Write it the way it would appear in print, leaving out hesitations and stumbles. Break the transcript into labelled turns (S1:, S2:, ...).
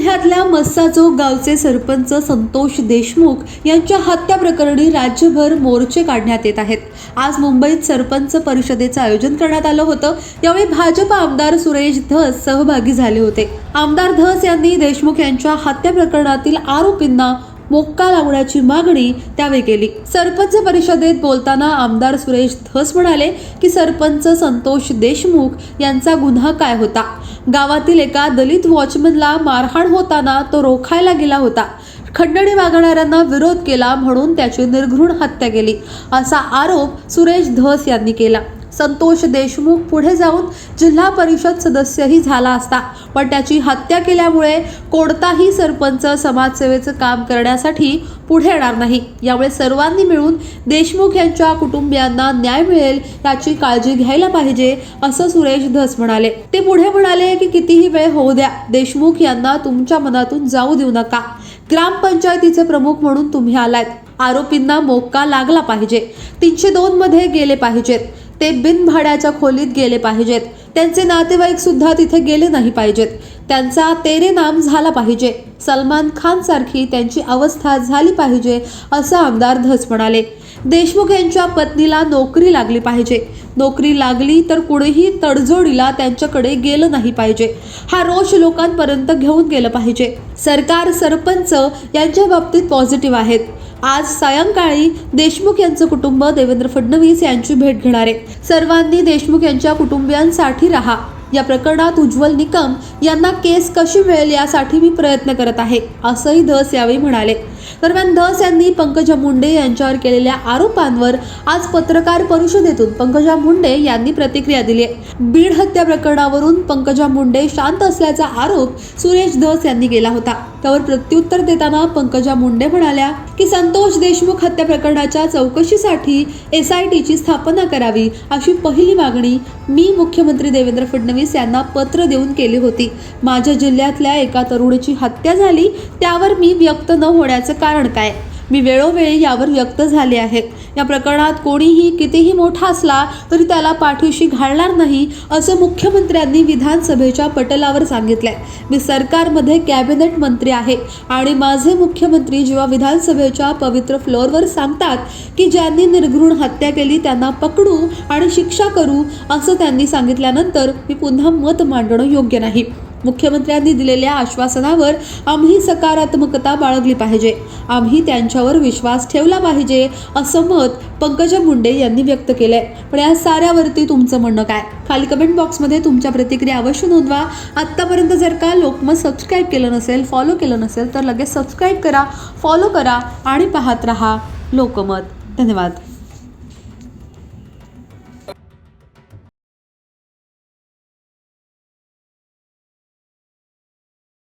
S1: जिल्ह्यातल्या मस्साजोग गावचे सरपंच संतोष देशमुख यांच्या हत्या प्रकरणी राज्यभर मोर्चे काढण्यात येत आहेत। आज मुंबईत सरपंच परिषदेचं आयोजन करण्यात आलं होतं। यावेळी भाजप आमदार सुरेश धस सहभागी झाले होते। आमदार धस यांनी देशमुख यांच्या हत्या प्रकरणातील आरोपींना मोक्का लावण्याची मागणी त्यावेळी केली। सरपंच परिषदेत बोलताना आमदार सुरेश धस म्हणाले की सरपंच संतोष देशमुख यांचा गुन्हा काय होता। गावातील एका दलित वॉचमनला मारहाण होताना तो रोखायला गेला होता। खंडणी मागणाऱ्यांना विरोध केला म्हणून त्याची निर्घृण हत्या केली असा आरोप सुरेश धस यांनी केला। संतोष देशमुख पुढे जाऊन जिल्हा परिषद सदस्यही झाला असता, पण त्याची हत्या केल्यामुळे कोणताही सरपंच समाजसेवेचं काम करण्यासाठी पुढे येणार नाही। यामुळे सर्वांनी मिळून देशमुख यांच्या कुटुंबियांना न्याय मिळेल याची काळजी घ्यायला पाहिजे असं सुरेश धस म्हणाले। ते पुढे म्हणाले की कितीही वेळ होऊ द्या, देशमुख यांना तुमच्या मनातून जाऊ देऊ नका। ग्रामपंचायतीचे प्रमुख म्हणून तुम्ही आलात, आरोपींना मोक्का लागला पाहिजे। 302 मध्ये गेले पाहिजेत, ते बिनभाड्याच्या खोलीत गेले पाहिजेत, त्यांचे नातेवाईक सुद्धा तिथे गेले नाही पाहिजेत, त्यांचा तेरे नाम झाला पाहिजे, सलमान खान सारखी त्यांची अवस्था झाली पाहिजे असं आमदार धस म्हणाले। देशमुख यांच्या पत्नीला नोकरी लागली पाहिजे, नोकरी लागली तर कुणीही तडजोडीला त्यांच्याकडे गेलं नाही पाहिजे। हा रोष लोकांपर्यंत घेऊन गेलं पाहिजे। सरकार सरपंच यांच्या बाबतीत पॉझिटिव्ह आहेत। आज सायंकाळी देशमुख यांचं कुटुंब देवेंद्र फडणवीस यांची भेट घेणार आहे। सर्वांनी देशमुख यांच्या कुटुंबियांसाठी राहा। या प्रकरणात उज्ज्वल निकम यांना केस कशी मिळेल यासाठी मी प्रयत्न करत आहे असंही धस यावेळी म्हणाले। दरम्यान धस यांनी पंकजा मुंडे यांच्यावर केलेल्या आरोपांवर आज पत्रकार परिषदेतून पंकजा मुंडे यांनी प्रतिक्रिया दिली आहे। बीड हत्या प्रकरणावरून पंकजा मुंडे शांत असल्याचा आरोप सुरेश धस यांनी केला होता। त्यावर प्रत्युत्तर देताना पंकजा मुंडे म्हणाल्या की संतोष देशमुख हत्या प्रकरणाच्या चौकशीसाठी SITची स्थापना करावी अशी पहिली मागणी मी मुख्यमंत्री देवेंद्र फडणवीस यांना पत्र देऊन केली होती। माझ्या जिल्ह्यातल्या एका तरुणीची हत्या झाली, त्यावर मी व्यक्त न होण्याचं कारण काय? मी वेळोवेळी यावर व्यक्त झाले आहे। या प्रकरणात कोणीही कितीही मोठा असला तरी त्याला पाठीशी घालणार नाही असं मुख्यमंत्र्यांनी विधानसभेच्या पटलावर सांगितलंय। मी सरकारमध्ये कॅबिनेट मंत्री आहे आणि माझे मुख्यमंत्री जेव्हा विधानसभेच्या पवित्र फ्लोअरवर सांगतात की ज्यांनी निर्घृण हत्या केली त्यांना पकडू आणि शिक्षा करू असं त्यांनी सांगितल्यानंतर मी पुन्हा मत मांडणं योग्य नाही। मुख्यमंत्र्यांनी दिलेल्या आश्वासनावर आम्ही सकारात्मकता बाळगली पाहिजे, आम्ही त्यांच्यावर विश्वास ठेवला पाहिजे असं मत पंकजा मुंडे यांनी व्यक्त केलंय। पण या साऱ्यावरती तुमचं म्हणणं काय? खाली कमेंट बॉक्समध्ये तुमच्या प्रतिक्रिया अवश्य नोंदवा। आत्तापर्यंत जर का लोकमत सबस्क्राईब केलं नसेल, फॉलो केलं नसेल तर लगेच सबस्क्राईब करा, फॉलो करा आणि पाहत रहा लोकमत। धन्यवाद।